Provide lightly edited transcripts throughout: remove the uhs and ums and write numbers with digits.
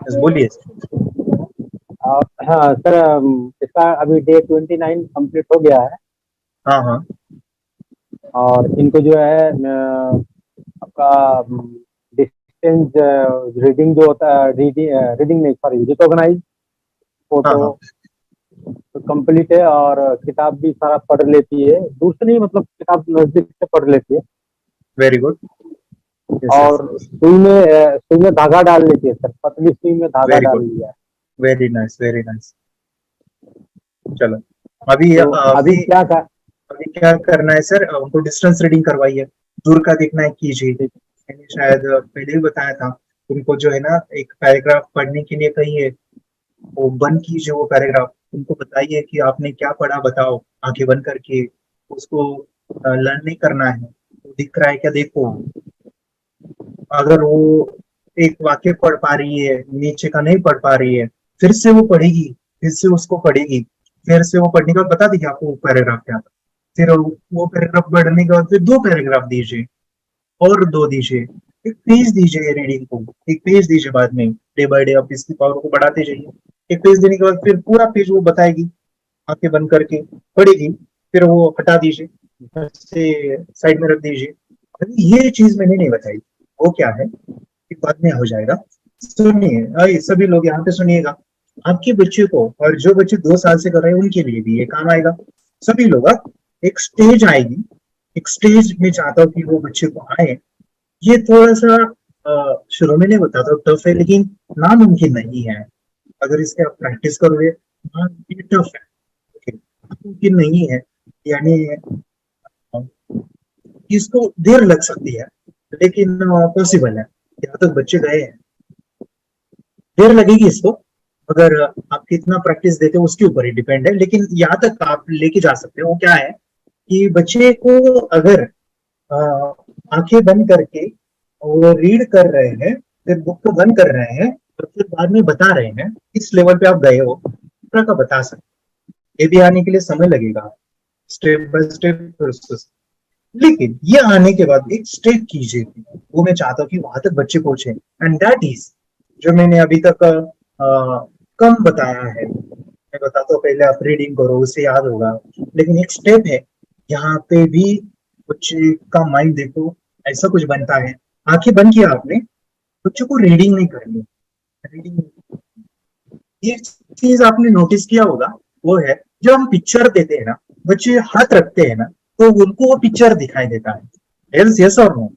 Yes बोलिए। हाँ sir, इसका अभी डे 29 कंप्लीट हो गया है। हाँ हाँ। और इनको जो है आपका डिस्टेंस रीडिंग जो होता है, रीडिंग रीडिंग नहीं, सॉरी, रिकॉग्नाइज हाँ फोटो हाँ। तो कंप्लीट है। और किताब भी सारा पढ़ लेती है, दूर से नहीं, मतलब किताब नजदीक से पढ़ लेती है। Very good. Yes yes. और सुई में धागा डाल लेती है सर, पतली सुई में धागा वेरी डाल गुड। लिया है। Very nice very nice. चलो। अभी तो अभी अभी क्या का अभी क्या करना है सर, उनको डिस्टेंस रीडिंग करवाइए। दूर का देखना है कीजिए। मैंने शायद पहले ही बताया था। उनको जो है ना एक पैराग्राफ पढ़ने के लिए कहिए। वो बंद कीजिए वो पैराग्राफ, उनको बताइए कि आपने क्या पढ़ा बताओ। आंखें बंद करके उसको लर्न नहीं करना है। वो दिख रहा है क्या देखो। अगर वो एक वाक्य पढ़ पा रही है, नीचे का नहीं पढ़ पा रही है, फिर से वो पढ़ेगी। फिर से उसको पढ़ेगी। फिर से वो पढ़ने के बाद बता देगी आपको वो पैराग्राफ क्या था। फिर वो पैराग्राफ पढ़ने के बाद फिर दो पैराग्राफ दीजिए। और दो दीजिए। एक पेज दीजिए रीडिंग को। एक पेज दीजिए बाद में। डे बाय डे आप इसकी पावर को बढ़ाते जाइए। एक पेज देने के बाद फिर पूरा पेज वो बताएगी। आंखें बंद करके पढ़ेगी। फिर वो हटा दीजिए। से साइड में रख दीजिए। अभी ये चीज मैंने नहीं बताई। वो क्या है कि बाद में हो जाएगा। सुनिए, आइए सभी लोग यहाँ पे सुनिएगा। आपके बच्चे को, और जो बच्चे 2 साल से कर रहे हैं उनके लिए भी ये काम आएगा। सभी लोग, एक स्टेज आएगी। एक स्टेज में चाहता हूँ कि वो बच्चे को आए। ये थोड़ा सा शुरू में नहीं बताता टफ है, लेकिन नामुमकिन नहीं है। अगर इसके आप प्रैक्टिस करोगे। हाँ, ये टफ है। ओके, नामुमकिन नहीं है। यानी इसको देर लग सकती है, लेकिन पॉसिबल है। यहाँ तक बच्चे गए हैं। देर लगेगी इसको, मगर आप कितना प्रैक्टिस देते हो उसके ऊपर ही डिपेंड है, लेकिन यहाँ तक आप लेके जा सकते हो। वो क्या है कि बच्चे को अगर आंखें बंद करके वो रीड कर रहे हैं, फिर बुक को बंद कर रहे हैं और फिर बाद में बता रहे हैं, इस लेवल पे आप गए हो, इस तरह का बता सकते। ये भी आने के लिए समय लगेगा, स्टेप बाय स्टेप प्रोसेस। लेकिन ये आने के बाद एक स्टेप कीजिए। वो मैं चाहता हूँ कि वहां तक बच्चे पहुंचे, एंड दैट इज जो मैंने अभी तक कम बताया है। मैं बताता हूँ, पहले आप रीडिंग करो, उसे याद होगा। लेकिन एक स्टेप है, यहाँ पे भी बच्चे का माइंड देखो ऐसा कुछ बनता है। आंखें बंद किया आपने, बच्चों को रीडिंग नहीं करनी। रीडिंग, ये चीज आपने नोटिस किया होगा। वो है, जब हम पिक्चर देते हैं ना, बच्चे हाथ रखते हैं ना, तो उनको वो पिक्चर दिखाई देता है। एल्स यस और नो।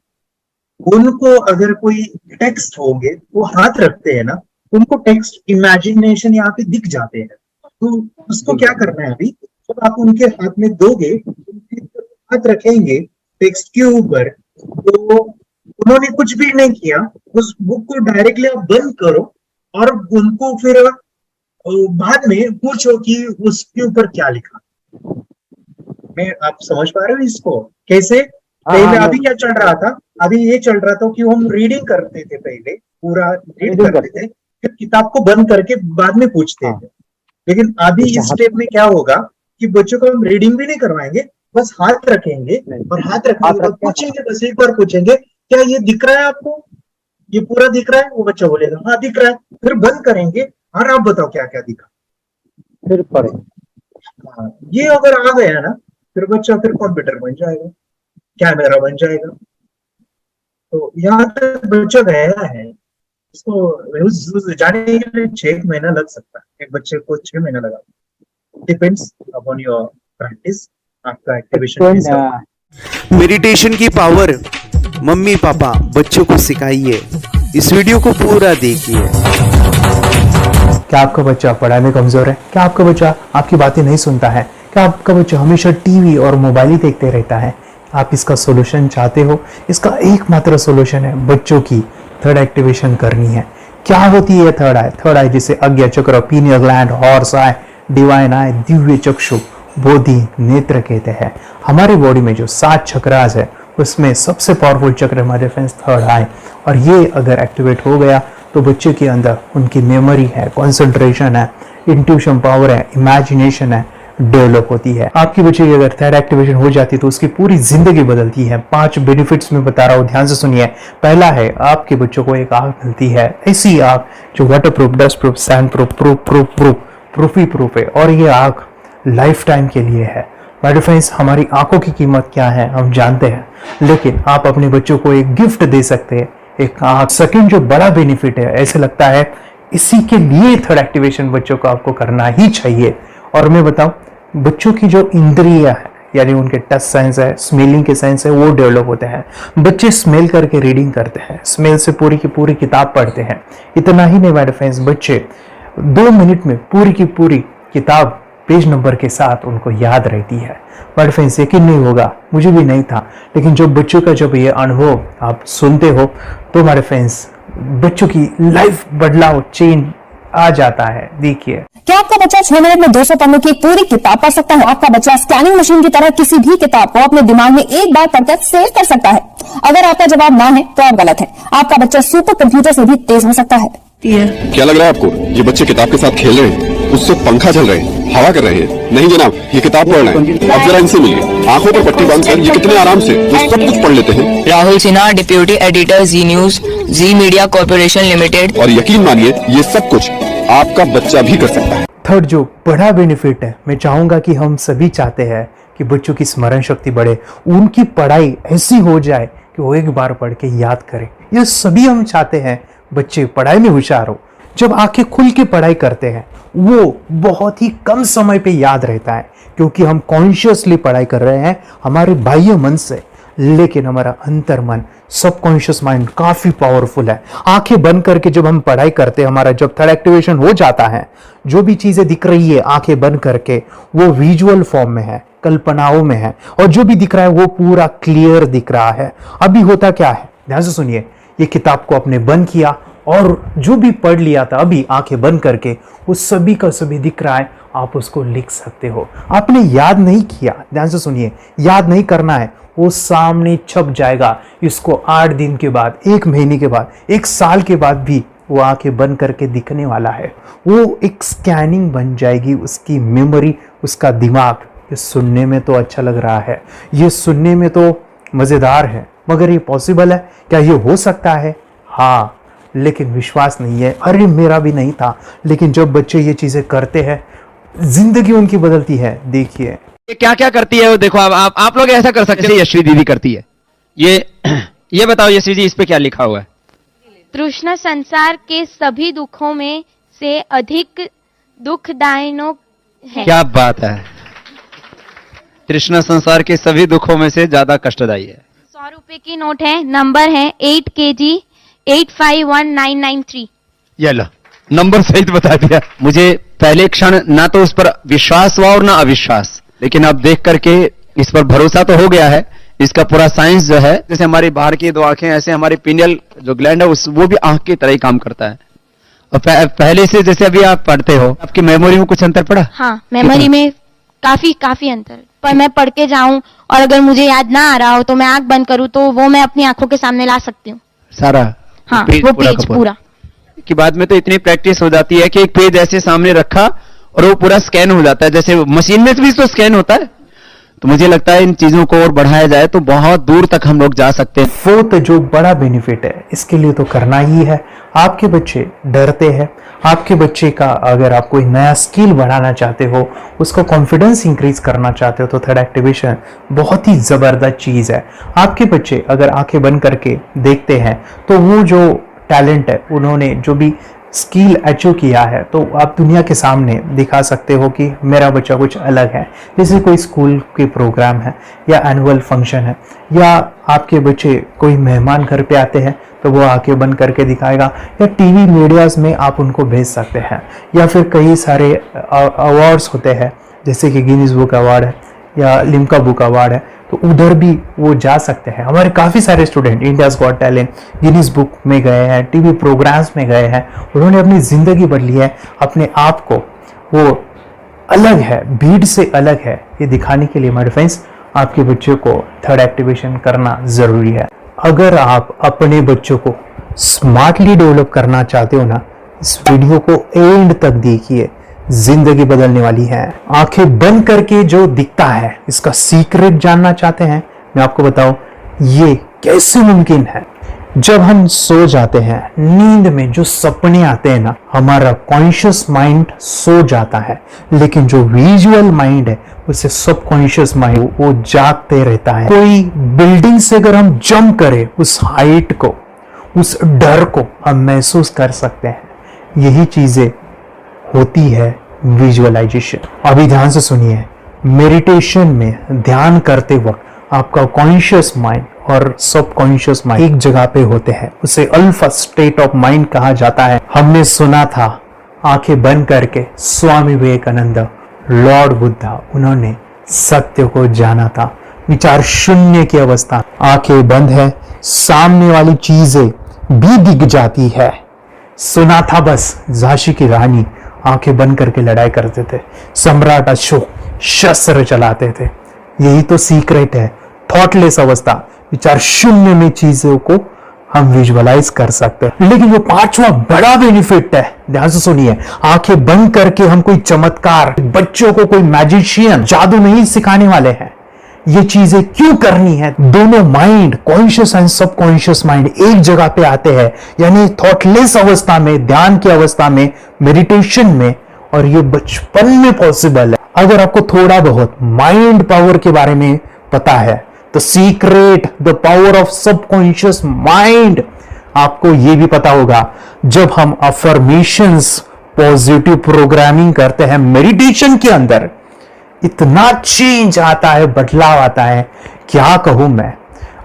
उनको अगर कोई टेक्स्ट होंगे, वो हाथ रखते हैं ना, उनको टेक्स्ट इमेजिनेशन यहाँ पे दिख जाते हैं। तो उसको क्या करना है अभी, जब आप उनके हाथ में दोगे, उनके हाथ रखेंगे टेक्स्ट के ऊपर, तो उन्होंने कुछ भी नहीं किया। उस बुक को डायरेक्टली आप बंद करो और उनको फिर बाद में पूछो कि उसके ऊपर क्या लिखा। मैं, आप समझ पा रहे हो इसको कैसे? हाँ हाँ, पहले मैं अभी क्या चल रहा था? अभी ये चल रहा था कि हम रीडिंग करते थे, पहले पूरा रीड रीडिंग करते करते थे, फिर किताब को बंद करके बाद में पूछते हाँ, थे। लेकिन अभी जैसे इस हाथ स्टेप में क्या होगा कि बच्चों को हम रीडिंग भी नहीं करवाएंगे, बस हाथ रखेंगे। नहीं, और हाथ रखने के हाथ रख बाद के, हाँ, पूछेंगे, बस एक बार पूछेंगे, क्या ये दिख रहा है आपको? ये पूरा दिख रहा है? वो बच्चा बोलेगा हाँ दिख रहा है। फिर बंद करेंगे, और आप बताओ क्या क्या दिखा। फिर पढ़े। हाँ, ये अगर आ गया ना, फिर बच्चा फिर कंप्यूटर बन जाएगा, कैमरा बन जाएगा। तो यहाँ तक बच्चा गया है। इसको उस जाने के लिए 6 महीना लग सकता है, एक बच्चे को 6 महीना लगा। डिपेंड्स अपॉन योर प्रैक्टिस, आपका एक्टिवेशन कैसा हुआ है। मेडिटेशन की पावर मम्मी पापा बच्चों को सिखाइए। इस वीडियो को पूरा देखिए। क्या आपका बच्चा पढ़ाई में कमजोर है? क्या आपका बच्चा आपकी बातें नहीं सुनता है? क्या आपका बच्चा हमेशा टीवी और मोबाइल ही देखते रहता है? आप इसका सोल्यूशन चाहते हो? इसका एकमात्र सोल्यूशन है बच्चों की थर्ड एक्टिवेशन करनी है। क्या होती है थर्ड आई? थर्ड आई जिसे ajna chakra, pineal gland, horse eye, divine eye, दिव्य चक्षु, बोधि नेत्र कहते हैं। हमारे बॉडी में जो 7 चक्रास है, उसमें सबसे पावरफुल चक्र हमारे फ्रेंड्स थर्ड आई। और ये अगर एक्टिवेट हो गया तो बच्चे के अंदर उनकी मेमोरी है, कंसंट्रेशन है, इंट्यूशन पावर है, इमेजिनेशन है, डेवलप होती है। आपकी बच्चे की अगर थर्ड एक्टिवेशन हो जाती है तो उसकी पूरी जिंदगी बदलती है। 5 बेनिफिट्स में बता रहा हूँ, ध्यान से सुनिए। पहला है, आपके बच्चों को एक आंख मिलती है, ऐसी आंख जो water proof, dust proof, sand proof, proof ही प्रूफ है, और ये आंख लाइफ टाइम के लिए है। माय डियर फ्रेंड्स, हमारी आंखों की कीमत क्या है हम जानते हैं, लेकिन आप अपने बच्चों को एक गिफ्ट दे सकते हैं, एक आंख। सेकंड जो बड़ा बेनिफिट है, ऐसे लगता है इसी के लिए थर्ड एक्टिवेशन बच्चों को आपको करना ही चाहिए। और मैं बताऊं, बच्चों की जो इंद्रियां है, यानी उनके टच सेंस है, स्मेलिंग के सेंस है, वो डेवलप होते हैं। बच्चे स्मेल करके रीडिंग करते हैं, स्मेल से पूरी की पूरी किताब पढ़ते हैं। इतना ही नहीं माय डियर फ्रेंड्स, बच्चे 2 मिनट में पूरी की पूरी किताब पेज नंबर के साथ उनको याद रहती है। बट फ्रेंड्स, यकीन नहीं होगा, मुझे भी नहीं था, लेकिन जब बच्चों का जब ये अनुभव आप सुनते हो तो हमारे फ्रेंड्स, बच्चों की लाइफ बदलाव, चेंज आ जाता है। देखिए, क्या आपका बच्चा 6 मिनट में 200 पन्नों की एक पूरी किताब पढ़ सकता है? आपका बच्चा स्कैनिंग मशीन की तरह किसी भी किताब को अपने दिमाग में एक बार पढ़कर सेव कर सकता है? अगर आपका जवाब ना है तो आप गलत है। आपका बच्चा सुपर कंप्यूटर से भी तेज हो सकता है। क्या लग रहा है आपको? ये बच्चे किताब के साथ खेल रहे हैं, उससे पंखा चल रहे हैं, हवा कर रहे हैं? नहीं जनाब, ये किताब पढ़ रहे हैं। अब जरा इनसे मिलिए, आंखों पर पट्टी बांधकर ये कितने आराम से वो सब कुछ पढ़ लेते हैं। राहुल सिन्हा, डिप्यूटी एडिटर, जी न्यूज, जी मीडिया कॉर्पोरेशन लिमिटेड। और यकीन मानिए, ये सब कुछ आपका बच्चा भी कर सकता है। थर्ड जो बड़ा बेनिफिट है, मैं चाहूंगा कि हम सभी चाहते हैं कि बच्चों की स्मरण शक्ति बढ़े, उनकी पढ़ाई ऐसी हो जाए कि वो एक बार पढ़ के याद करें। ये सभी हम चाहते हैं, बच्चे पढ़ाई में होशियार हो। जब आंखें खुल के पढ़ाई करते हैं, वो बहुत ही कम समय पे याद रहता है, क्योंकि हम कॉन्शियसली पढ़ाई कर रहे हैं हमारे बाह्य मन से, लेकिन हमारा अंतर मन, सबकॉन्शियस माइंड काफी पावरफुल है। आंखें बंद करके जब हम पढ़ाई करते हैं, हमारा जब थर्ड एक्टिवेशन हो जाता है, जो भी चीजें दिख रही है आंखें बंद करके, वो विजुअल फॉर्म में है, कल्पनाओं में है, और जो भी दिख रहा है वो पूरा क्लियर दिख रहा है। अभी होता क्या है, ध्यान से सुनिए। ये किताब को आपने बंद किया और जो भी पढ़ लिया था, अभी आंखें बंद करके वो सभी का सभी दिख रहा है, आप उसको लिख सकते हो। आपने याद नहीं किया, ध्यान से सुनिए, याद नहीं करना है, वो सामने छप जाएगा। इसको 8 दिन के बाद, 1 महीने के बाद, 1 साल के बाद भी वो आंखें बंद करके दिखने वाला है। वो एक स्कैनिंग बन जाएगी, उसकी मेमोरी, उसका दिमाग। ये सुनने में तो अच्छा लग रहा है, ये सुनने में तो मजेदार है, मगर ये पॉसिबल है क्या? ये हो सकता है, हाँ, लेकिन विश्वास नहीं है। अरे मेरा भी नहीं था, लेकिन जब बच्चे ये चीजें करते हैं, जिंदगी उनकी बदलती है। देखिए क्या क्या करती है वो, देखो आप लोग ऐसा कर सकते हैं, यश्वी दीदी करती है। ये बताओ यश्वी जी, इस पे क्या लिखा हुआ है? तृष्णा संसार के सभी दुखों में से अधिक दुखदायिनो है। क्या बात है, तृष्णा संसार के सभी दुखों में से ज्यादा कष्टदायी है। 100 रुपए की नोट है, नंबर है 8 kg 851993। ये लो, नंबर सहित बता दिया। मुझे पहले क्षण ना तो उस पर विश्वास हुआ और ना अविश्वास, लेकिन अब देख करके इस पर भरोसा तो हो गया है। इसका पूरा साइंस जो है, जैसे हमारी बाहर की 2 आंखें, ऐसे हमारी पिनियल जो ग्लैंड है वो भी आंख की तरह ही काम करता है। और पहले से जैसे अभी आप पढ़ते हो, आपकी मेमोरी में कुछ अंतर पड़ा? हाँ, मेमोरी में काफी अंतर। पर मैं पढ़ के जाऊं और अगर मुझे याद ना आ रहा हो तो मैं आंख बंद करूं तो वो मैं अपनी आंखों के सामने ला सकती हूँ सारा। हाँ, वो पेज पूरा कि बाद में तो इतनी प्रैक्टिस हो जाती है कि एक पेज ऐसे सामने रखा और वो पूरा स्कैन हो जाता है, जैसे मशीन में भी तो स्कैन होता है। तो मुझे लगता है इन चीजों को और बढ़ाया जाए तो बहुत दूर तक हम लोग जा सकते हैं। फोर्थ जो बड़ा बेनिफिट है, इसके लिए तो करना ही है। आपके बच्चे डरते हैं, आपके बच्चे का अगर आप कोई नया स्किल बढ़ाना चाहते हो, उसका कॉन्फिडेंस इंक्रीज करना चाहते हो, तो थर्ड एक्टिवेशन बहुत ही जबरदस्त चीज है। आपके बच्चे अगर आंखें बंद करके देखते हैं तो वो जो टैलेंट है, उन्होंने जो भी स्किल अचीव किया है, तो आप दुनिया के सामने दिखा सकते हो कि मेरा बच्चा कुछ अलग है। जैसे कोई स्कूल के प्रोग्राम है या एनुअल फंक्शन है, या आपके बच्चे कोई मेहमान घर पे आते हैं तो वो आंखें बंद करके दिखाएगा, या टीवी मीडियाज में आप उनको भेज सकते हैं, या फिर कई सारे अवार्ड्स होते हैं जैसे कि गिनीज बुक अवार्ड है या लिम्का बुक अवार्ड है, तो उधर भी वो जा सकते हैं। हमारे काफ़ी सारे student India's got talent, Guinness book में गए हैं, टीवी प्रोग्राम्स में गए हैं, उन्होंने अपनी ज़िंदगी बदली है, अपने आप को वो अलग है, भीड़ से अलग है, ये दिखाने के लिए मेरे फ्रेंड्स आपके बच्चों को थर्ड एक्टिवेशन करना ज़रूरी है। अगर आप अपने बच्चों को स्मार्टली डेवलप करना चाहते हो ना, इस वीडियो को एंड तक देखिए। जिंदगी बदलने वाली है। आंखें बंद करके जो दिखता है, इसका सीक्रेट जानना चाहते हैं? मैं आपको बताऊं ये कैसे मुमकिन है। जब हम सो जाते हैं, नींद में जो सपने आते हैं ना, हमारा कॉन्शियस माइंड सो जाता है, लेकिन जो विजुअल माइंड है उसे सब कॉन्शियस माइंड वो जागते रहता है। कोई बिल्डिंग से अगर हम जंप करें, उस हाइट को, उस डर को हम महसूस कर सकते हैं। यही चीजें होती है विजुअलाइजेशन। अभी ध्यान से सुनिए, मेडिटेशन में ध्यान करते वक्त आपका कॉन्शियस माइंड और सब कॉन्शियस माइंड एक जगह पे होते हैं, उसे अल्फा स्टेट ऑफ माइंड कहा जाता है। हमने सुना था आंखें बंद करके स्वामी विवेकानंद, लॉर्ड बुद्धा, उन्होंने सत्य को जाना था। विचार शून्य की अवस्था, आंखें बंद है, सामने वाली चीजें भी दिख जाती है। सुना था बस झांसी की रानी आंखें बंद करके लड़ाई करते थे, सम्राट अशोक शस्त्र चलाते थे। यही तो सीक्रेट है, थॉटलेस अवस्था, विचार शून्य में चीजों को हम विजुअलाइज कर सकते हैं। लेकिन जो पांचवा बड़ा बेनिफिट है, ध्यान से सुनिए, आंखें बंद करके हम कोई चमत्कार, बच्चों को कोई मैजिशियन जादू नहीं सिखाने वाले हैं। ये चीजें क्यों करनी है? दोनों माइंड, कॉन्शियस एंड सब कॉन्शियस माइंड एक जगह पे आते हैं, यानी थॉटलेस अवस्था में, ध्यान की अवस्था में, मेडिटेशन में, और ये बचपन में पॉसिबल है। अगर आपको थोड़ा बहुत माइंड पावर के बारे में पता है, तो secret, the power of subconscious mind, आपको ये भी पता होगा। जब हम अफर्मेशंस, पॉजिटिव प्रोग्रामिंग करते हैं मेडिटेशन के अंदर, इतना चेंज आता है, बदलाव आता है, क्या कहूं मैं।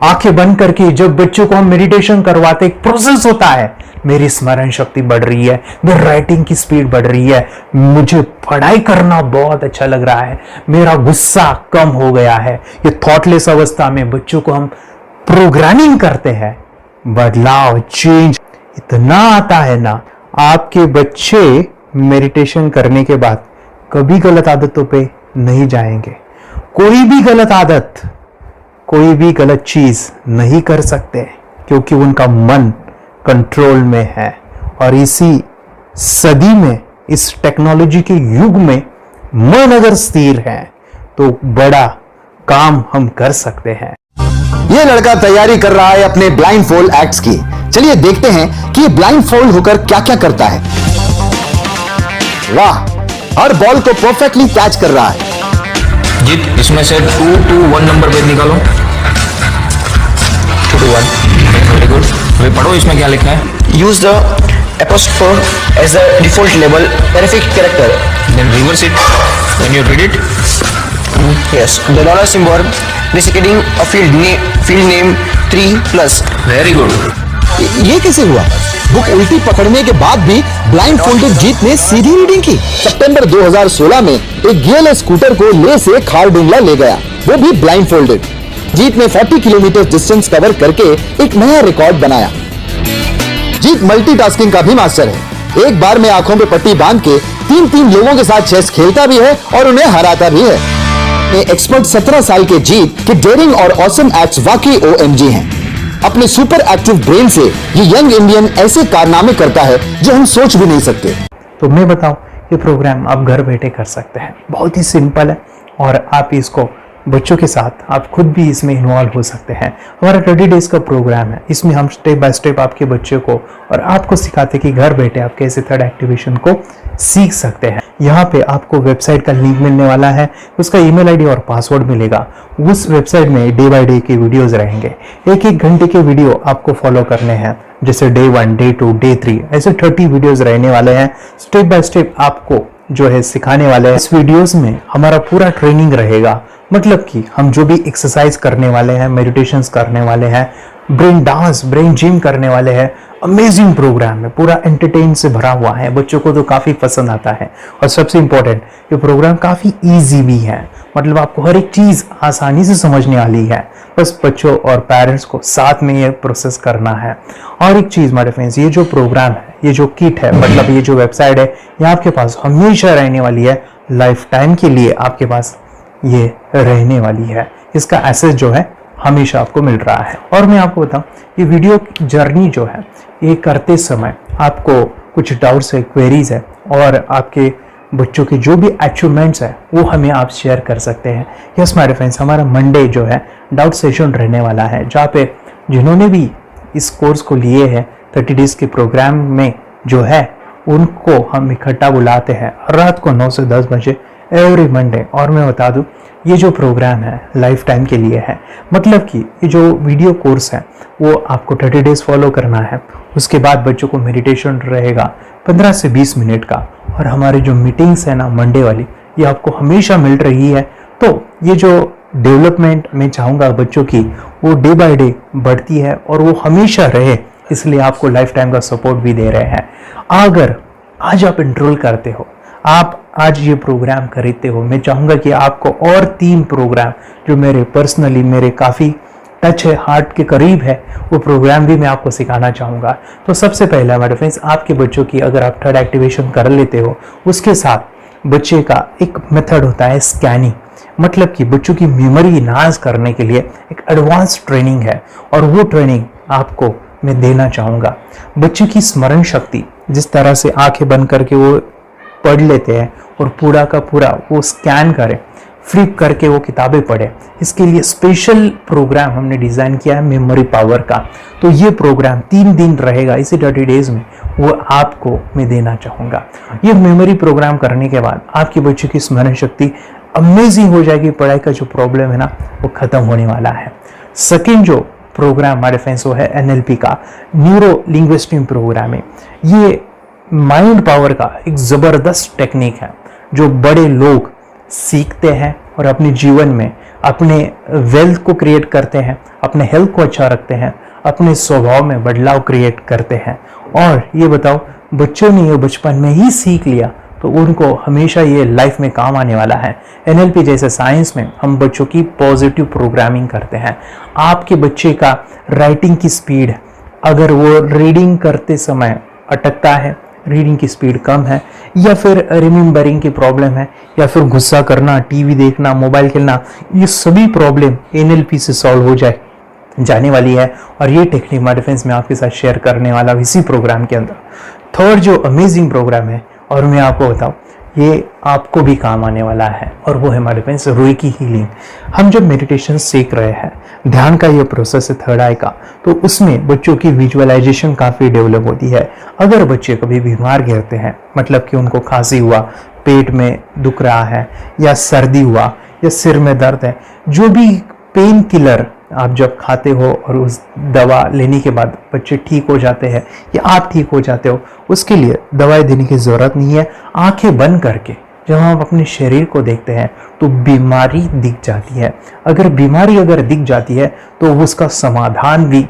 आंखें बंद करके जब बच्चों को हम मेडिटेशन करवाते, एक प्रोसेस होता है, मेरी स्मरण शक्ति बढ़ रही है, मेरी राइटिंग की स्पीड बढ़ रही है, मुझे पढ़ाई करना बहुत अच्छा लग रहा है, मेरा गुस्सा कम हो गया है। ये थॉटलेस अवस्था में बच्चों को हम प्रोग्रामिंग करते हैं, बदलाव, चेंज इतना आता है ना। आपके बच्चे मेडिटेशन करने के बाद कभी गलत आदतों पे नहीं जाएंगे। कोई भी गलत आदत, कोई भी गलत चीज नहीं कर सकते, क्योंकि उनका मन कंट्रोल में है। और इसी सदी में, इस टेक्नोलॉजी के युग में, मन अगर स्थिर है तो बड़ा काम हम कर सकते हैं। ये लड़का तैयारी कर रहा है अपने ब्लाइंड फोल्ड एक्ट्स की। चलिए देखते हैं कि ब्लाइंड फोल्ड होकर क्या क्या करता है। वाह, हर बॉल को परफेक्टली कैच कर रहा है। जीत, इसमें से 2 to 1 नंबर पे निकालो। 2 to 1, वेरी गुड। अभी पढ़ो इसमें क्या लिखा है। Use the apostrophe as a default label perfect character. Then reverse it when you read it. Yes, the dollar symbol designating a field name 3+. Very good. ये कैसे हुआ? बुक उल्टी पकड़ने के बाद भी ब्लाइंड फोल्डेड जीत ने सीधी रीडिंग की। सितंबर 2016 में एक गियर स्कूटर को ले से खारडुंगला ले गया, वो भी ब्लाइंड फोल्डेड। जीत ने 40 किलोमीटर डिस्टेंस कवर करके एक नया रिकॉर्ड बनाया। जीत मल्टीटास्किंग का भी मास्टर है। एक बार में आंखों पे पट्टी बांध के 3 लोगों के साथ चेस खेलता भी है और उन्हें हराता भी है। एक्सपर्ट 17 साल के जीत के डेयरिंग और ऑसम एक्ट्स वाकई OMG हैं। अपने सुपर एक्टिव ब्रेन से ये यंग इंडियन ऐसे कारनामे करता है जो हम सोच भी नहीं सकते। तो मैं बताऊं, ये प्रोग्राम आप घर बैठे कर सकते हैं, बहुत ही सिंपल है, और आप इसको बच्चों के साथ आप खुद भी इसमें इन्वॉल्व हो सकते हैं। हमारा 30 डेज का प्रोग्राम है, इसमें हम स्टेप बाय स्टेप आपके बच्चे को और आपको सिखाते कि घर बैठे आप कैसे थर्ड एक्टिवेशन को सीख सकते हैं। यहाँ पे आपको वेबसाइट का लिंक मिलने वाला है, उसका ईमेल आईडी और पासवर्ड मिलेगा। उस वेबसाइट में डे बाय डे के वीडियोस रहेंगे, 1-1 घंटे के वीडियो आपको फॉलो करने हैं, जैसे डे 1, डे 2, डे 3, ऐसे 30 वीडियोस रहने वाले हैं। स्टेप बाय स्टेप आपको जो है सिखाने वाले हैं। इस वीडियोस में हमारा पूरा ट्रेनिंग रहेगा, मतलब कि हम जो भी एक्सरसाइज करने वाले हैं, मेडिटेशंस करने वाले हैं, ब्रेन डांस, ब्रेन जिम करने वाले हैं। अमेजिंग प्रोग्राम है, पूरा एंटरटेन से भरा हुआ है, बच्चों को तो काफी पसंद आता है। और सबसे इंपॉर्टेंट, ये प्रोग्राम काफी इजी भी है, मतलब आपको हर एक चीज आसानी से समझने वाली है। बस बच्चों और पेरेंट्स को साथ में ये प्रोसेस करना है। और एक चीज मेरे फ्रेंड्स, ये जो प्रोग्राम है, ये जो किट है, मतलब ये जो वेबसाइट है, ये आपके पास हमेशा रहने वाली है, लाइफ टाइम के लिए आपके पास ये रहने वाली है। इसका एक्सेस जो है हमेशा आपको मिल रहा है। और मैं आपको बताऊं, ये वीडियो जर्नी जो है, ये करते समय आपको कुछ डाउट्स है, क्वेरीज है, और आपके बच्चों के जो भी अचीवमेंट्स है वो हमें आप शेयर कर सकते हैं। यस माय फ्रेंड्स, हमारा मंडे जो है डाउट सेशन रहने वाला है, जहाँ पे जिन्होंने भी इस कोर्स को लिए हैं 30 डेज के प्रोग्राम में जो है उनको हम इकट्ठा बुलाते हैं रात को 9 से 10 बजे एवरी मंडे। और मैं बता दूं, ये जो प्रोग्राम है लाइफ टाइम के लिए है, मतलब कि ये जो वीडियो कोर्स है वो आपको 30 डेज फॉलो करना है। उसके बाद बच्चों को मेडिटेशन रहेगा 15 से 20 मिनट का, और हमारी जो मीटिंग्स है ना मंडे वाली, ये आपको हमेशा मिल रही है। तो ये जो डेवलपमेंट मैं चाहूँगा बच्चों की, वो डे बाय डे बढ़ती है और वो हमेशा रहे, इसलिए आपको लाइफ टाइम का सपोर्ट भी दे रहे हैं। अगर आज आप एनरोल करते हो, आप आज ये प्रोग्राम खरीदते हो, मैं चाहूँगा कि आपको और 3 प्रोग्राम जो मेरे पर्सनली मेरे काफ़ी टच है, हार्ट के करीब है, वो प्रोग्राम भी मैं आपको सिखाना चाहूँगा। तो सबसे पहला मेरे फ्रेंड्स, आपके बच्चों की अगर आप थर्ड एक्टिवेशन कर लेते हो, उसके साथ बच्चे का एक मेथड होता है स्कैनिंग, मतलब कि बच्चों की मेमोरी इनहांस करने के लिए एक एडवांस ट्रेनिंग है, और वो ट्रेनिंग आपको मैं देना चाहूँगा। बच्चे की स्मरण शक्ति, जिस तरह से आंखें बंद करके वो पढ़ लेते हैं और पूरा का पूरा वो स्कैन करें, फ्लिप करके वो किताबें पढ़े, इसके लिए स्पेशल प्रोग्राम हमने डिज़ाइन किया है मेमोरी पावर का। तो ये प्रोग्राम 3 दिन रहेगा, इसी 30 डेज में वो आपको मैं देना चाहूँगा। ये मेमोरी प्रोग्राम करने के बाद आपके बच्चे की स्मरण शक्ति अमेजिंग हो जाएगी, पढ़ाई का जो प्रॉब्लम है ना वो खत्म होने वाला है। सेकेंड जो प्रोग्राम हमारे फ्रेंड्स वो है NLP का, न्यूरो लिंग्विस्टिक प्रोग्राम है। ये माइंड पावर का एक ज़बरदस्त टेक्निक है जो बड़े लोग सीखते हैं और अपने जीवन में अपने वेल्थ को क्रिएट करते हैं, अपने हेल्थ को अच्छा रखते हैं, अपने स्वभाव में बदलाव क्रिएट करते हैं। और ये बताओ, बच्चों ने ये बचपन में ही सीख लिया तो उनको हमेशा ये लाइफ में काम आने वाला है। NLP जैसे साइंस में हम बच्चों की पॉजिटिव प्रोग्रामिंग करते हैं। आपके बच्चे का राइटिंग की स्पीड, अगर वो रीडिंग करते समय अटकता है, रीडिंग की स्पीड कम है, या फिर रिमेम्बरिंग की प्रॉब्लम है, या फिर गुस्सा करना, टीवी देखना, मोबाइल खेलना, ये सभी प्रॉब्लम NLP से सॉल्व हो जाने वाली है। और ये टेक्निक हमारे फ्रेंड्स मैं आपके साथ शेयर करने वाला हूं इसी प्रोग्राम के अंदर। थर्ड जो अमेजिंग प्रोग्राम है, और मैं आपको बताऊं, ये आपको भी काम आने वाला है, और वो है हमारे फ्रेंड्स रेकी हीलिंग। हम जब मेडिटेशन सीख रहे हैं, ध्यान का ये प्रोसेस है थर्ड आई का, तो उसमें बच्चों की विजुअलाइजेशन काफ़ी डेवलप होती है। अगर बच्चे कभी बीमार गिरते हैं, मतलब कि उनको खांसी हुआ, पेट में दुख रहा है, या सर्दी हुआ, या सिर में दर्द है, जो भी पेन किलर आप जब खाते हो और उस दवा लेने के बाद बच्चे ठीक हो जाते हैं या आप ठीक हो जाते हो, उसके लिए दवाई देने की ज़रूरत नहीं है। आंखें बंद करके जब हम अपने शरीर को देखते हैं तो बीमारी दिख जाती है। अगर बीमारी दिख जाती है तो उसका समाधान भी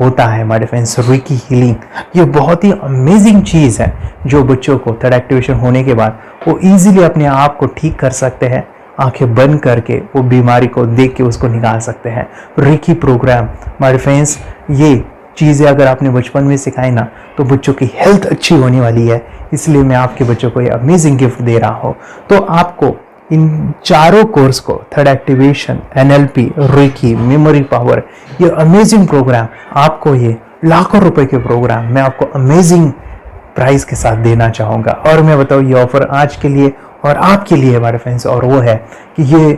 होता है हमारे फ्रेंड्स। रेकी हीलिंग ये बहुत ही अमेजिंग चीज़ है जो बच्चों को थर्ड एक्टिवेशन होने के बाद वो ईजिली अपने आप को ठीक कर सकते हैं। आंखें बंद करके वो बीमारी को देख के उसको निकाल सकते हैं। रेकी प्रोग्राम हमारे फ्रेंड्स, ये चीज़ें अगर आपने बचपन में सिखाई ना तो बच्चों की हेल्थ अच्छी होने वाली है। इसलिए मैं आपके बच्चों को ये अमेजिंग गिफ्ट दे रहा हूँ। तो आपको इन चारों कोर्स को, third activation, NLP, reiki, memory power, ये अमेजिंग प्रोग्राम, आपको ये लाखों रुपए के प्रोग्राम मैं आपको अमेजिंग प्राइस के साथ देना चाहूँगा। और मैं बताऊँ ये ऑफर आज के लिए और आपके लिए हमारे फ्रेंड्स, और वो है कि ये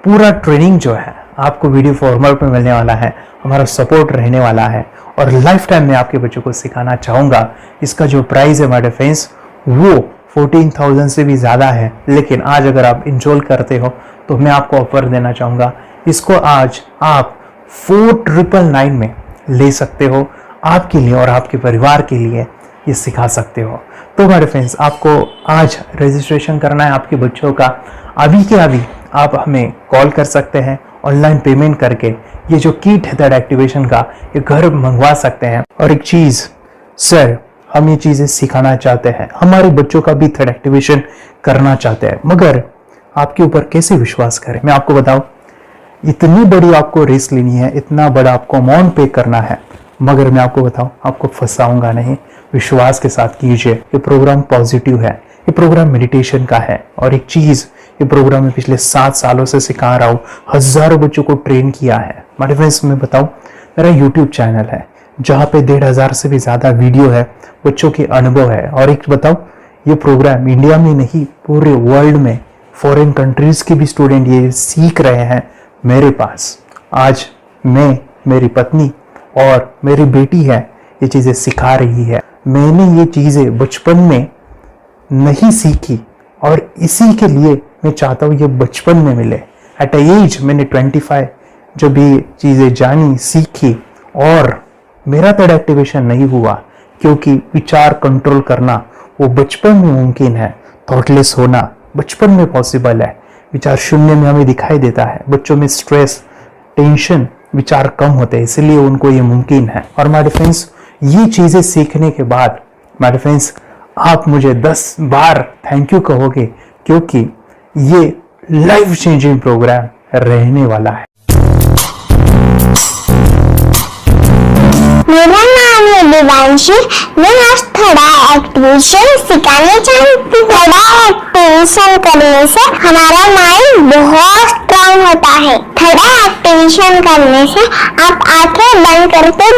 पूरा ट्रेनिंग जो है आपको वीडियो फॉर्मेट में मिलने वाला है, हमारा सपोर्ट रहने वाला है, और लाइफ टाइम में आपके बच्चों को सिखाना चाहूँगा। इसका जो प्राइस है हमारे फ्रेंड्स वो 14,000 से भी ज़्यादा है, लेकिन आज अगर आप इंस्टॉल करते हो तो मैं आपको ऑफर देना चाहूँगा। इसको आज आप 4,999 में ले सकते हो, आपके लिए और आपके परिवार के लिए ये सिखा सकते हो। तो हमारे फ्रेंड्स, आपको आज रजिस्ट्रेशन करना है आपके बच्चों का। अभी के अभी आप हमें कॉल कर सकते हैं, ऑनलाइन पेमेंट करके ये जो किट है थर्ड एक्टिवेशन का ये घर मंगवा सकते हैं। और एक चीज़ सर, हम ये चीज़ें सिखाना चाहते हैं, हमारे बच्चों का भी थर्ड एक्टिवेशन करना चाहते हैं, मगर आपके ऊपर कैसे विश्वास करें? मैं आपको बताऊं, इतनी बड़ी आपको रिस्क लेनी है, इतना बड़ा आपको अमाउंट पे करना है, मगर मैं आपको बताऊं, आपको फंसाऊंगा नहीं। विश्वास के साथ कीजिए। ये प्रोग्राम पॉजिटिव है, ये प्रोग्राम मेडिटेशन का है। और एक चीज़, ये प्रोग्राम में पिछले 7 सालों से सिखा रहा हूँ, हज़ारों बच्चों को ट्रेन किया है। हमारे फ्रेंड्स, मैं बताऊँ, मेरा यूट्यूब चैनल है जहाँ पे 1,500 से भी ज़्यादा वीडियो है, बच्चों के अनुभव है। और एक बताऊँ, ये प्रोग्राम इंडिया में नहीं पूरे वर्ल्ड में फॉरेन कंट्रीज के भी स्टूडेंट ये सीख रहे हैं मेरे पास। आज मैं, मेरी पत्नी और मेरी बेटी है ये चीज़ें सिखा रही है। मैंने ये चीज़ें बचपन में नहीं सीखी और इसी के लिए मैं चाहता हूँ ये बचपन में मिले। एट एज मैंने 25 जब ये चीज़ें जानी, सीखी और मेरा थर्ड एक्टिवेशन नहीं हुआ क्योंकि विचार कंट्रोल करना वो बचपन में मुमकिन है। थॉटलेस होना बचपन में पॉसिबल है। विचार शून्य में हमें दिखाई देता है। बच्चों में स्ट्रेस, टेंशन, विचार कम होते हैं, इसलिए उनको ये मुमकिन है। और माय फ्रेंड्स, ये चीज़ें सीखने के बाद माय फ्रेंड्स आप मुझे 10 बार थैंक यू कहोगे क्योंकि ये लाइफ चेंजिंग प्रोग्राम रहने वाला है। मेरा नाम है दिवांशी। मैं आज थोड़ा एक्टिवेशन सिखाने चाहती हूँ। थोड़ा एक्टिवेशन करने से हमारा माइंड बहुत स्ट्रांग होता है। थोड़ा एक्टिवेशन करने से आप आंखें बंद करके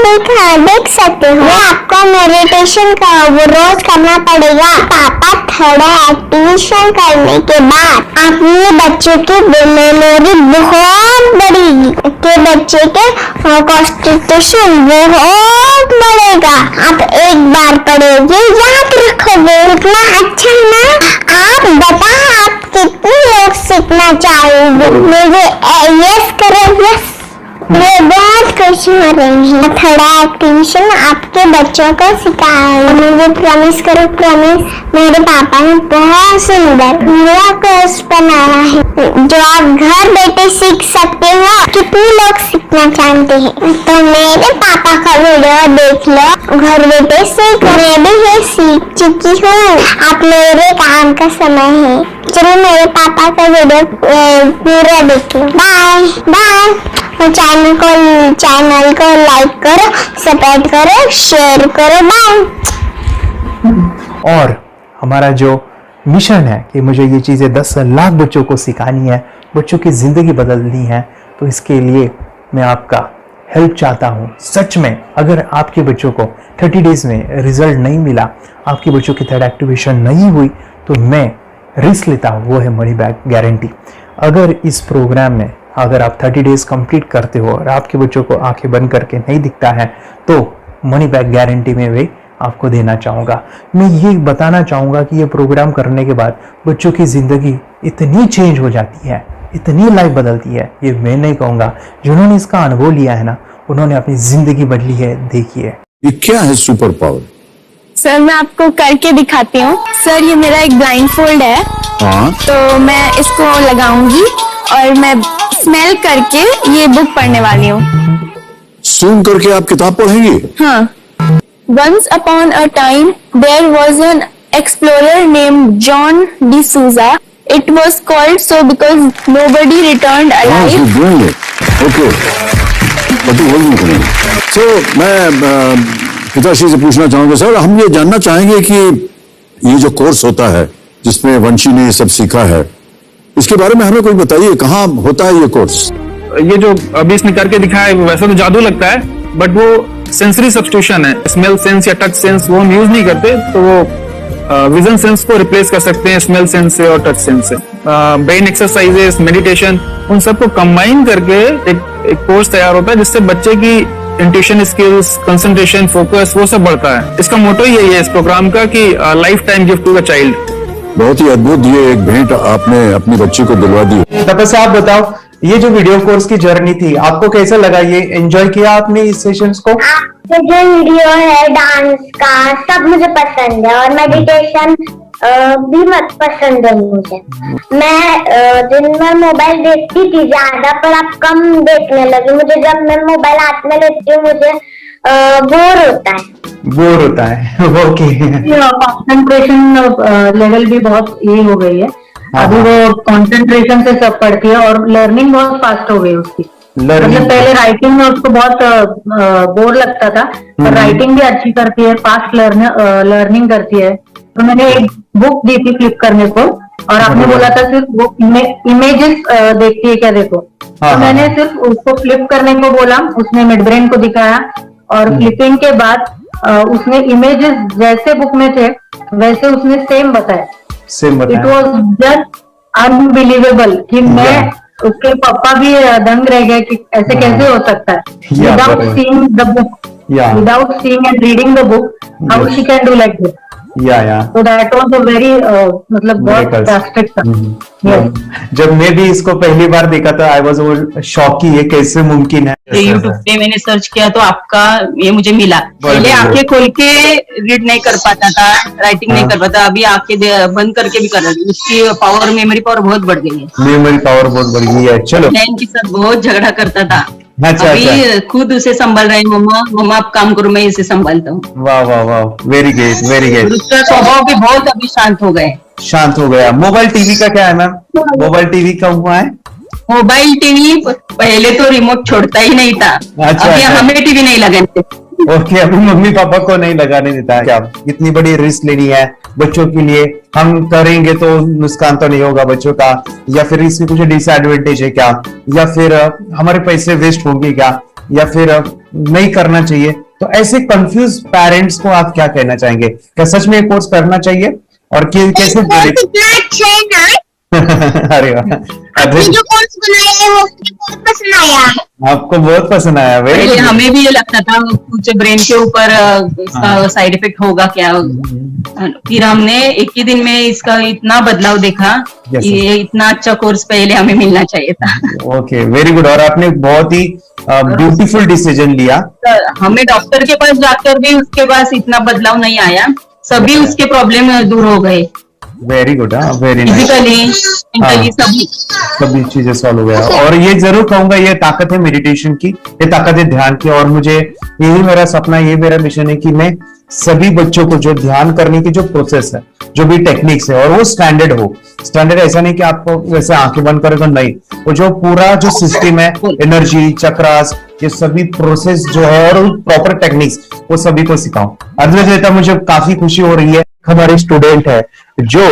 देख सकते हो। आपको मेडिटेशन का वो रोज करना पड़ेगा। पापा थोड़ा एक्टिवेशन करने के बाद अपने बच्चों की मेमोरी बहुत बढ़ेगी, के बच्चे के कॉन्सेंट्रेशन बहुत बढ़ेगा। आप एक बार पढ़ोगे याद रखोगे, इतना अच्छा है ना। आप बता आप कितने लोग सीखना चाहोगे? मुझे यस करो, यस। मैं बहुत खुश हो रही हूँ। थोड़ा एक्टिवेशन आपके बच्चों को सिखाया। मुझे प्रॉमिस करो, प्रॉमिस। मेरे पापा ने बहुत सुंदर मेरा कोर्स बनाया है जो आप घर बैठे सीख सकते हो। कितने लोग सीखना चाहते हैं तो मेरे पापा का वीडियो देख लो, घर बैठे सीख। मैं भी ये सीख चुकी हूँ। आप मेरे काम का समय है। चलो मेरे पापा का वीडियो पूरा देख लो। Bye bye. चैनल को लाइक करो, सब्सक्राइब करो, शेयर करो। बाय। और हमारा जो मिशन है कि मुझे ये चीज़ें 10 लाख बच्चों को सिखानी है, बच्चों की ज़िंदगी बदलनी है, तो इसके लिए मैं आपका हेल्प चाहता हूँ। सच में अगर आपके बच्चों को 30 डेज में रिजल्ट नहीं मिला, आपके बच्चों की थर्ड एक्टिवेशन नहीं हुई, तो मैं रिस्क लेता हूँ, वो है मनी बैक गारंटी। अगर इस प्रोग्राम में अगर आप 30 डेज कंप्लीट करते हो और आपके बच्चों को आंखें बंद करके नहीं दिखता है तो मनी बैक गारंटी में भी आपको देना चाहूँगा। मैं ये बताना चाहूँगा कि ये प्रोग्राम करने के बाद बच्चों की ज़िंदगी इतनी चेंज हो जाती है, इतनी लाइफ बदलती है, ये मैं नहीं कहूँगा। जिन्होंने इसका अनुभव लिया है ना, उन्होंने अपनी ज़िंदगी बदली है। देखिए ये क्या है सुपर पावर? सर मैं आपको करके दिखाती हूँ। सर ये मेरा एक ब्लाइंड फोल्ड है। हाँ। तो मैं इसको लगाऊंगी और मैं स्मेल करके ये बुक पढ़ने वाली हूँ। सूंघ करके आप किताब पढ़ेंगी? हाँ। Once upon a time, there was an explorer named John D'Souza. It was called so because nobody returned alive. Okay, sir मैं पिताश्री से पूछना चाहूंगा। सर हम ये जानना चाहेंगे कि ये जो कोर्स होता है जिसमें वंशी ने ये सब सीखा है, इसके बारे में हमें कोई बताइए, कहाँ होता है ये कोर्स? ये जो अभी इसने करके दिखाया है वैसा तो जादू लगता है, बट वो सेंसरी सब्स्टिट्यूशन है। स्मेल सेंस या टच सेंस वो हम यूज नहीं करते, तो वो विजन सेंस को रिप्लेस कर सकते हैं स्मेल सेंस से और टच सेंस से। ब्रेन एक्सरसाइजेस, मेडिटेशन, उन सबको कंबाइन करके एक कोर्स तैयार होता है जिससे बच्चे की इंट्यूशन स्किल्स, कंसंट्रेशन, फोकस वो सब बढ़ता है। इसका मोटो यही है इस प्रोग्राम का कि life time gift to the child. बहुत ही अद्भुत ये एक भेंट आपने अपनी बच्ची को दिलवा दी। तपस्या आप बताओ, ये जो वीडियो कोर्स की जर्नी थी आपको कैसा लगा? ये एंजॉय किया आपने इस सेशंस को? जो वीडियो है डांस का सब मुझे पसंद है और मेडिटेशन भी मत पसंद है मुझे। मैं दिन में मोबाइल देखती थी ज्यादा, पर अब कम देखने लगी। मुझे जब मैं मोबाइल हाथ में लेती हूँ मुझे बोर होता है। ओके। कंसंट्रेशन लेवल भी बहुत ये हो गई है। अभी वो कंसंट्रेशन से सब पढ़ती है और लर्निंग बहुत फास्ट हो गई उसकी। मतलब पहले राइटिंग में उसको बहुत बोर लगता था, पर राइटिंग भी अच्छी करती है, फास्ट लर्निंग करती है। तो मैंने एक बुक दी थी फ्लिप करने को और आपने बोला था सिर्फ वो इमेजेस देखती है क्या, देखो। तो मैंने सिर्फ उसको फ्लिप करने को बोला, उसने मिड ब्रेन को दिखाया और फ्लिपिंग के बाद उसने इमेजेस जैसे बुक में थे वैसे उसने सेम बताया। Same it was just unbelievable कि मैं उसके पापा भी दंग रह गए कि ऐसे कैसे हो सकता है without seeing the book, without seeing and reading the book, how she can do like this. तो दैट वाज अ वेरी मतलब बहुत ड्रास्टिक था। जब मैं भी इसको पहली बार देखा था आई वाज शॉक कि ये कैसे मुमकिन है। यूट्यूब पे मैंने सर्च किया तो आपका ये मुझे मिला। पहले आंखें खोल के रीड नहीं कर पाता था, राइटिंग नहीं कर पाता, अभी आंखें बंद करके भी कर रही है। उसकी पावर, मेमोरी पावर बहुत बढ़ गई है। मेमोरी पावर बहुत बढ़ गई है। चलो, बहन के साथ बहुत झगड़ा करता था। अच्छा, अभी खुद उसे संभाल रहे हैं। मम्मा आप काम करो, मैं इसे संभालता हूँ। वाह वाह वाह, वेरी ग्रेट वेरी ग्रेट। उसका स्वभाव भी बहुत अभी शांत हो गए। शांत हो गया। मोबाइल टीवी का क्या है मैम? मोबाइल टीवी का हुआ है? मोबाइल टीवी पहले तो रिमोट छोड़ता ही नहीं था। अच्छा, अभी हमें टीवी नहीं लगाने। ओके, अभी मम्मी पापा को नहीं लगाने देता है। क्या इतनी बड़ी रिस्क लेनी है बच्चों के लिए? हम करेंगे तो नुकसान तो नहीं होगा बच्चों का, या फिर इसकी कुछ डिसएडवांटेज है क्या, या फिर हमारे पैसे वेस्ट होंगे क्या, या फिर नहीं करना चाहिए? तो ऐसे कंफ्यूज पेरेंट्स को आप क्या कहना चाहेंगे? क्या सच में कोर्स करना चाहिए और कैसे? अरे वाह, जो कोर्स बनाया वो बहुत पसंद आया। आपको बहुत पसंद आया? पहले हमें भी ये लगता था कुछ ब्रेन के ऊपर इसका साइड इफेक्ट होगा क्या। फिर हमने एक ही दिन में इसका इतना बदलाव देखा कि ये इतना अच्छा कोर्स पहले हमें मिलना चाहिए था। Okay, very good. और आपने बहुत ही ब्यूटीफुल डिसीजन लिया। हमें डॉक्टर के पास जाकर भी उसके पास इतना बदलाव नहीं आया, सभी उसके प्रॉब्लम दूर हो गए। Very good, very nice. Physically सभी चीजें सॉल्व हो गया। और ये जरूर कहूंगा, ये ताकत है मेडिटेशन की, ये ताकत है ध्यान की। और मुझे यही मेरा सपना, ये मेरा मिशन है कि मैं सभी बच्चों को जो ध्यान करने की जो प्रोसेस है, जो भी टेक्निक्स है, और वो स्टैंडर्ड हो। स्टैंडर्ड ऐसा नहीं कि आपको वैसे आंखें बंद करें तो नहीं, वो जो पूरा जो सिस्टम है, एनर्जी चक्रास, ये सभी प्रोसेस जो है और प्रॉपर टेक्निक्स, वो सभी को सिखाऊं। अर्जुन, मुझे काफी खुशी हो रही है। हमारे स्टूडेंट है जो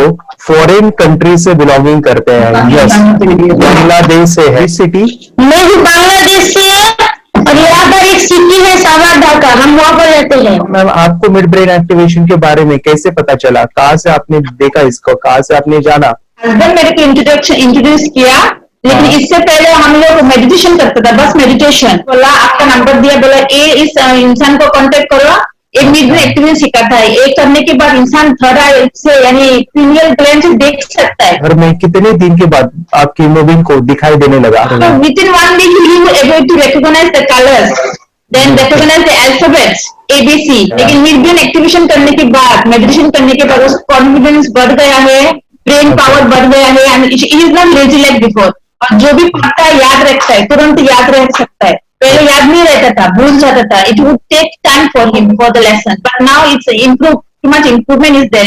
फॉरेन कंट्री से बिलोंगिंग करते हैं। यस, बांग्लादेश से है। सिटी मैं भी बांग्लादेश से और यहाँ पर एक सिटी है सावारढाका, हम वहाँ पर रहते हैं। मैम, आपको मिड ब्रेन एक्टिवेशन के बारे में कैसे पता चला? कहाँ से आपने देखा इसको? कहाँ से आपने जाना? हस्बैंड मेरे को इंट्रोड्यूस किया, लेकिन इससे पहले हम लोग मेडिटेशन करते थे, बस मेडिटेशन। बोला आपका नंबर दिया, बोला ये इस इंसान को कांटेक्ट करो, एक मिड ब्रेन एक्टिवेशन सिखाता है। एक करने के बाद इंसान थर्ड आई से यानी पिनियल ग्लैंड से देख सकता है। और मैं कितने दिन के बाद आपकी हीमोग्लोबिन को दिखाई देने लगा? Within 1 week you will be able to recognize the colors, then recognize the alphabets ABC। लेकिन मिड ब्रेन एक्टिवेशन करने के बाद, मेडिटेशन करने के बाद उसका कॉन्फिडेंस बढ़ गया है, ब्रेन पावर बढ़ गया है, and he is not lazy like before. और जो भी पढ़ता है याद रखता है, तुरंत याद रख सकता है। पहले याद नहीं रहता था, भूल जाता था। It would take time for him for the lesson, but now it's improve, too much improvement is there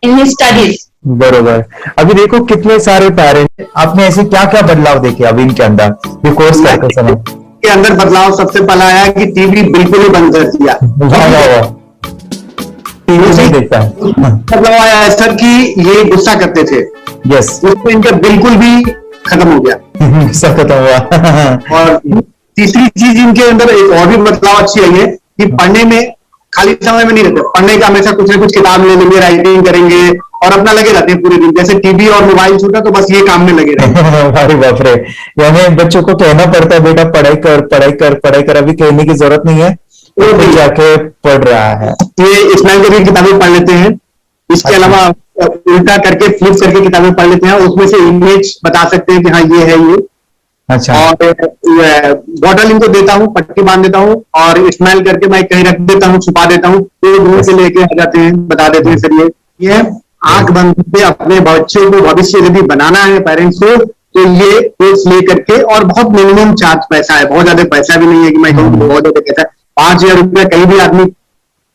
in his studies. बरोबर। अभी देखो कितने सारे पेरेंट्स, आपने ऐसे क्या क्या बदलाव देखे अभी इनके अंदर ये कोर्स करते समय? के अंदर बदलाव सबसे पहला आया कि टीवी बिल्कुल ही बंद कर दिया। टीवी नहीं देखता है। बदलाव आया सर कि ये गुस्सा करते थे। यस, उसको इनका बिल्कुल भी खत्म हो गया। सब खत्म हुआ। और तीसरी चीज इनके अंदर एक और भी बदलाव अच्छी आई है कि पढ़ने में खाली समय में नहीं रहते, पढ़ने का हमेशा कुछ ना कुछ किताब ले लेंगे, राइटिंग करेंगे और अपना लगे रहते हैं पूरे दिन। जैसे टीवी और मोबाइल छूटा तो बस ये काम में लगे रहते। अरे बाप रे, यानी बच्चों को कहना पड़ता है बेटा पढ़ाई कर पढ़ाई कर पढ़ाई कर, अभी कहने की जरूरत नहीं है, वो भी जाके पढ़ रहा है। ये इस्लाम की किताबें पढ़ लेते हैं, इसके अलावा उल्टा करके फ्लिप करके किताबें पढ़ लेते हैं, उसमें से इमेज बता सकते हैं कि हाँ ये है ये। अच्छा। और बॉटल इनको देता हूँ, पट्टी बांध देता हूँ और स्मेल करके मैं कहीं रख देता हूँ, छुपा देता हूँ, तो दूर से लेके आ जाते हैं, बता देते हैं सर ये आंख बंद करके अपने बच्चों को भविष्य यदि बनाना है पेरेंट्स को, तो ये कोर्स ले करके। और बहुत मिनिमम चार्ज पैसा है, बहुत ज्यादा पैसा भी नहीं है कि मैं कहूँ बहुत ज्यादा पैसा है। 5,000 रुपया कहीं भी आदमी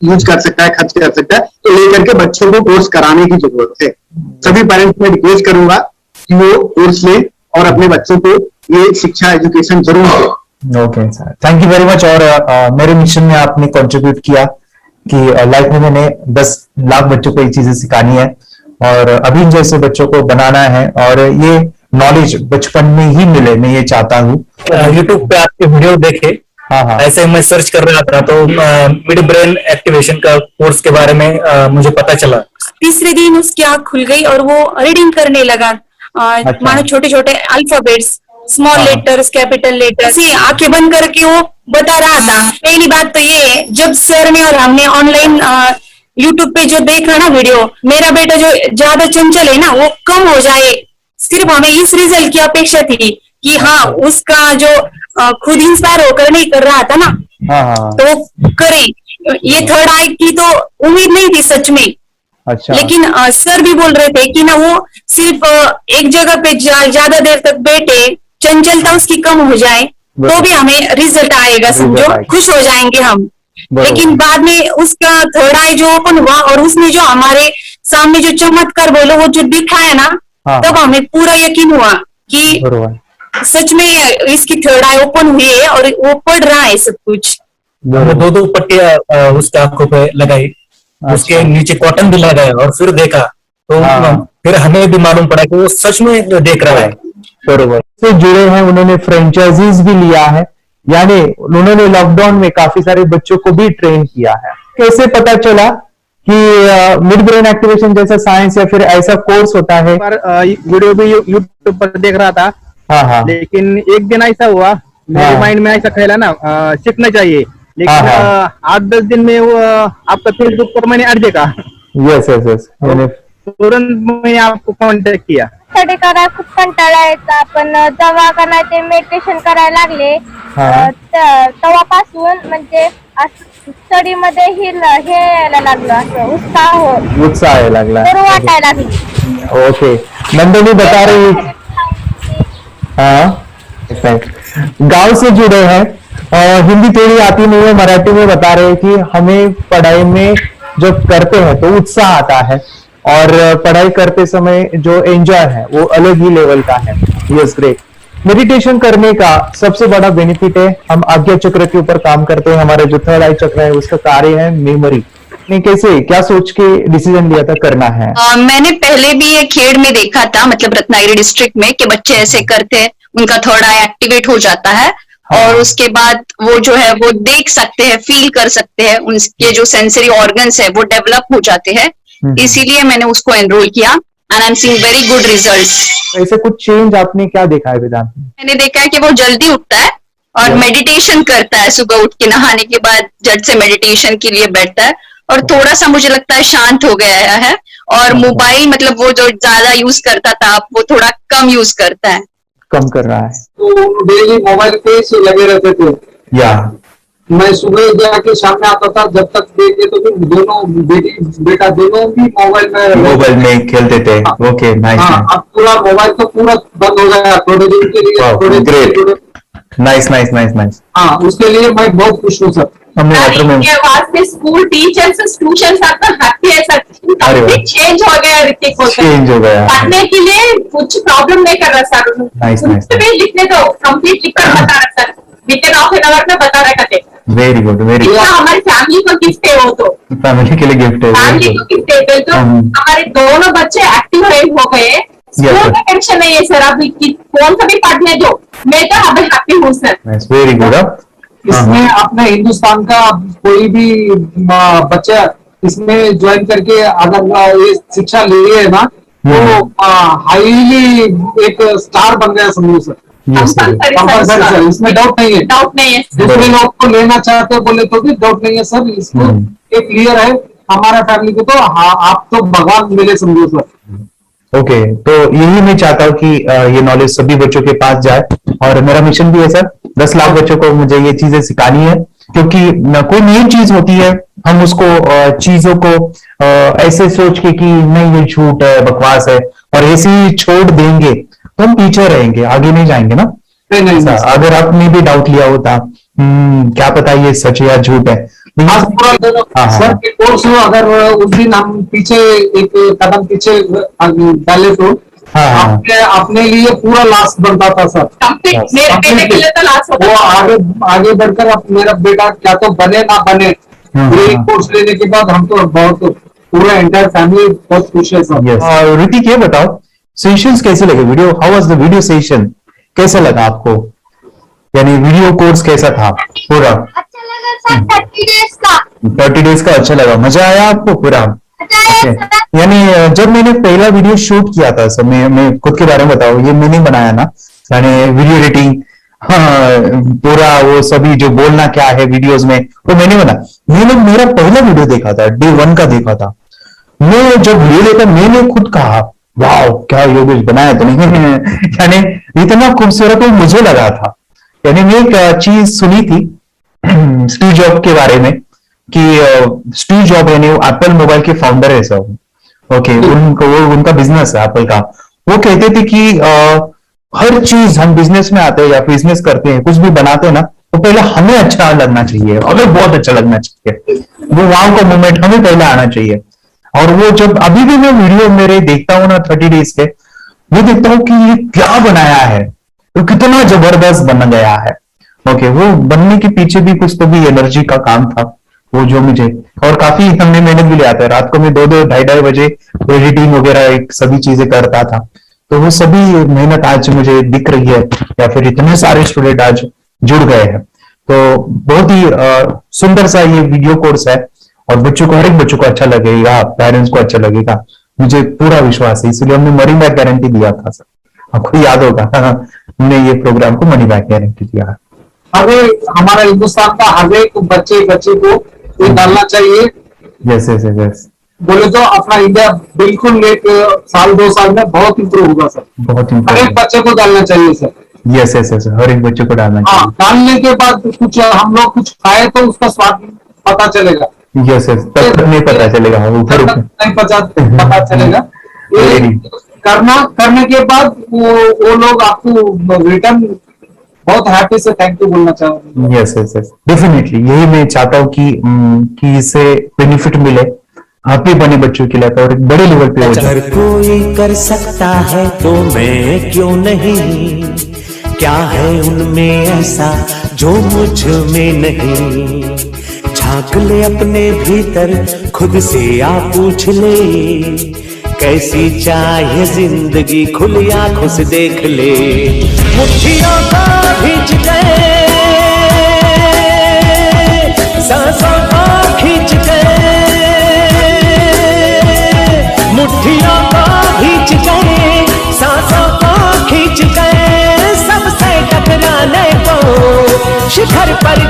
यूज कर सकता है, खर्च कर सकता है, तो लेकर के बच्चों को कोर्स कराने की जरूरत है। सभी पेरेंट्स में रिक्वेस्ट करूंगा कि वो कोर्स ले और अपने बच्चों को ये शिक्षा एजुकेशन जरूर दे। Okay sir, thank you very much. और मेरे मिशन में आपने कंट्रीब्यूट किया कि लाइफ में मैंने 10 लाख बच्चों को ये चीजें सिखानी है और अभी जैसे बच्चों को बनाना है, और ये नॉलेज बचपन में ही मिले, मैं ये चाहता हूँ। यूट्यूब पे आपके वीडियो देखे हाँ। ऐसे मैं सर्च कर रहा था तो मिड ब्रेन एक्टिवेशन का कोर्स के बारे में मुझे पता चला। तीसरे दिन उसकी आंख खुल गई और वो रीडिंग करने लगा। मानो छोटे छोटे alphabets, small letters, capital letters, आंखें बंद करके वो बता रहा था। पहली बात तो ये, जब सर ने और हमने ऑनलाइन यूट्यूब पे जो देखा ना वीडियो, मेरा बेटा जो ज्यादा चंचल है ना वो कम हो जाए, सिर्फ हमें इस रिजल्ट की अपेक्षा थी कि हाँ उसका जो खुद इंस्पायर होकर नहीं कर रहा था ना, तो वो करे। ये थर्ड आई की तो उम्मीद नहीं थी सच में। अच्छा। लेकिन सर भी बोल रहे थे कि ना वो सिर्फ एक जगह पे ज्यादा देर तक बैठे, चंचलता उसकी कम हो जाए तो भी हमें रिजल्ट आएगा, समझो, खुश हो जाएंगे हम। लेकिन बाद में उसका थर्ड आई जो ओपन हुआ और उसने जो हमारे सामने जो चमत्कार बोलो वो जो दिखाया ना, तब हमें पूरा यकीन हुआ कि सच में इसकी थर्ड आई ओपन हुई है और वो पढ़ रहा है सब कुछ। हमने दो पट्टियां उसके आंखों पे लगाई, उसके नीचे कॉटन भी लगाया और फिर देखा तो फिर हमें भी मालूम पड़ा कि वो सच में देख रहा है। बरोबर से जुड़े हैं, उन्होंने फ्रेंचाइजीज भी लिया है, यानी उन्होंने लॉकडाउन में काफी सारे बच्चों को भी ट्रेन किया है। कैसे पता चला कि मिड ब्रेन एक्टिवेशन जैसा साइंस या फिर ऐसा कोर्स होता है? वीडियो भी यूट्यूब पर देख रहा था। हाँ। लेकिन एक दिन ऐसा हुआ, मेरे माइंड में ऐसा ख्याल ना सीखना चाहिए, लेकिन 8-10 दिन में वो आपका फेसबुक पर मैंने ऐड देखा। यस तुरंत मैंने आपको कॉन्टॅक्ट किया। स्टडी करायला खूप कंटाळा यायचा, पण जेव्हा का नाही ते मेडिटेशन करायला लागले तेव्हापासून म्हणजे स्टडी मध्ये हे यायला लागलं, असं उत्साह यायला लागला, बरं वाटायला लागलं। ओके, नंदिनी बता रही गांव से जुड़े हैं और हिंदी थोड़ी आती नहीं है, मराठी में बता रहे हैं कि हमें पढ़ाई में जब करते हैं तो उत्साह आता है और पढ़ाई करते समय जो एंजॉय है वो अलग ही लेवल का है। Yes, great. मेडिटेशन करने का सबसे बड़ा बेनिफिट है, हम आज्ञा चक्र के ऊपर काम करते हैं, हमारे जो थर्ड आई चक्र है उसका कार्य है मेमोरी। ने कैसे क्या सोच के डिसीजन लिया था करना है? मैंने पहले भी ये खेड़ में देखा था, मतलब रत्नागिरी डिस्ट्रिक्ट में, कि बच्चे ऐसे करते हैं, उनका थर्ड आई एक्टिवेट हो जाता है और उसके बाद वो जो है वो देख सकते हैं, फील कर सकते हैं, उनके जो सेंसरी ऑर्गन्स है वो डेवलप हो जाते हैं। इसीलिए मैंने उसको एनरोल किया and I am seeing very good results. ऐसे कुछ चेंज आपने क्या देखा है वेदांत में? मैंने देखा है कि वो जल्दी उठता है और मेडिटेशन करता है, सुबह उठ के नहाने के बाद झट से मेडिटेशन के लिए बैठता है और थोड़ा सा मुझे लगता है शांत हो गया है और मोबाइल मतलब वो जो ज्यादा यूज करता था वो थोड़ा कम यूज करता है, कम कर रहा है। तो डेली मोबाइल पे से लगे रहते थे, या मैं सुबह जाके शाम में आता था, जब तक देखे तो फिर दोनों बेटा दोनों भी मोबाइल में खेलते थे। Okay, nice. अब पूरा मोबाइल तो पूरा बंद हो गया थोड़े दिन के लिए। Great, nice. हाँ, उसके लिए मैं बहुत खुश हूँ सर। के वास्ते स्कूल टीचर्स ट्यूशन आपका हैप्पी है सर, चेंज हो गया, ऋतिक चेंज हो गया, पढ़ने के लिए कुछ प्रॉब्लम नहीं कर रहा सर। नाइस। लिखने दो, कंप्लीट लिखकर बता रहा sir, with in half an hour में बता रहा कहते। Very good, very good. हमारी फैमिली को गिफ्ट है, वो तो फैमिली के लिए गिफ्ट है, फैमिली को गिफ्ट है। तो हमारे दोनों बच्चे एक्टिव हो गए, स्कूल का टेंशन नहीं है सर, अभी कौन सा भी पढ़ने दो, मैं तो अभी हैप्पी हूँ सर। Very good. इसमें अपने हिंदुस्तान का कोई भी बच्चा इसमें ज्वाइन करके अगर ये शिक्षा ले है ना तो हाईली एक स्टार बन गया समझो सर। सर इसमें डाउट नहीं है, दूसरे लोग को लेना चाहते बोले तो भी डाउट नहीं है सर, इसको एक क्लियर है हमारा फैमिली को, तो आप तो भगवान मिले समझो सर। ओके, तो यही मैं चाहता हूँ कि ये नॉलेज सभी बच्चों के पास जाए और मेरा मिशन भी है सर, 10 लाख बच्चों को मुझे ये चीजें सिखानी है, क्योंकि कोई नई चीज होती है हम उसको चीजों को ऐसे सोच के कि नहीं ये झूठ है, बकवास है और ऐसे ही छोड़ देंगे तो हम पीछे रहेंगे, आगे नहीं जाएंगे ना। नहीं, अगर आपने भी डाउट लिया होता क्या पता ये सच है या झूठ है। सर कोर्स अगर उस दिन हम पीछे एक कदम पीछे डाले तो अपने लिए पूरा लास्ट बनता था सर। मेरे बेटे के लिए तो लास्ट होता वो आगे बढ़कर अब मेरा बेटा क्या तो बने ना बने, कोर्स लेने के बाद हम तो बहुत पूरा एंटायर फैमिली बहुत खुश है सर। ऋतिक ये बताओ सेशंस कैसे लगे, video how was the video session, कैसा लगा आपको? यानी वीडियो कोर्स कैसा था पूरा? अच्छा लगा सर 30 डेज का। 30 डेज का अच्छा लगा, मजा आया आपको पूरा? अच्छा, यानी जब मैंने पहला वीडियो शूट किया था सर, मैं खुद के बारे में बताऊं, ये मैंने बनाया ना, यानी वीडियो एडिटिंग, हाँ, पूरा वो सभी जो बोलना क्या है वीडियोस में वो मैंने बना। मैंने मेरा पहला वीडियो देखा था, डे 1 का देखा था। मैं जब वीडियो देखा मैंने खुद कहा वाह क्या योगेश बनाया तो नहीं यानी इतना खूबसूरत वो मुझे लगा था। यानी मैं एक चीज सुनी थी स्टीव जॉब के बारे में कि स्टीव जॉब यानी एप्पल मोबाइल के फाउंडर है सब, ओके, उनका बिजनेस है एप्पल का। वो कहते थे कि हर चीज हम बिजनेस में आते हैं या बिजनेस करते हैं, कुछ भी बनाते हैं ना, तो पहले हमें अच्छा लगना चाहिए, हमें बहुत अच्छा लगना चाहिए, वो वाव का मोमेंट हमें पहले आना चाहिए। और वो जब अभी भी मैं वीडियो मेरे देखता हूँ ना 30 डेज के, मैं देखता हूँ कि ये क्या बनाया है, तो कितना जबरदस्त बन गया है। ओके, वो बनने के पीछे भी कुछ तो भी एनर्जी का काम था वो, जो मुझे और काफी हमने मेहनत भी लिया था। रात को मैं 2-2 ढाई बजे एडिटिंग वगैरह सभी चीजें करता था, तो वो सभी मेहनत आज मुझे दिख रही है, या फिर इतने सारे स्टूडेंट आज जुड़ गए हैं। तो बहुत ही सुंदर सा ये वीडियो कोर्स है और बच्चों को, हर एक बच्चों को अच्छा लगेगा, पेरेंट्स को अच्छा लगेगा, मुझे पूरा विश्वास है। इसलिए हमने मनी बैक गारंटी दिया था सर, आपको याद होगा हमने ये प्रोग्राम को मनी बैक गारंटी दिया। हमारा हिंदुस्तान का हर एक बच्चे को ये डालना चाहिए। यस यस यस, बोले तो अपना इंडिया बिल्कुल एक साल 2 साल में बहुत इम्प्रूव होगा सर, बहुत हर एक बच्चे को डालना चाहिए सर। यस यस यस, हर एक बच्चे को डालना चाहिए। डालने के बाद कुछ हम लोग कुछ खाए तो उसका स्वाद पता चलेगा। यस यस, तब नहीं पता चलेगा, ऊपर नहीं पता चलेगा। करने के बाद वो लोग आपको रिटर्न बहुत हैप्पी से थैंक यू बोलना चाहूंगा। यस यस यस, डेफिनेटली यही मैं चाहता हूँ कि इससे बेनिफिट मिले आप ही बने बच्चों के लिए और एक बड़े लेवल पे हो जाए। अगर कोई कर सकता है तो मैं क्यों नहीं, क्या है उनमें ऐसा जो मुझ में नहीं। झांक ले अपने भीतर खुद से आ पूछ ले, कैसी चाहे जिंदगी खुली आंखों से देख ले। मुट्ठियों को खींच गए, सांसों को खींच गए, मुट्ठियों को खींच गए, सांसों को खींच गए, सबसे टकराने को शिखर पर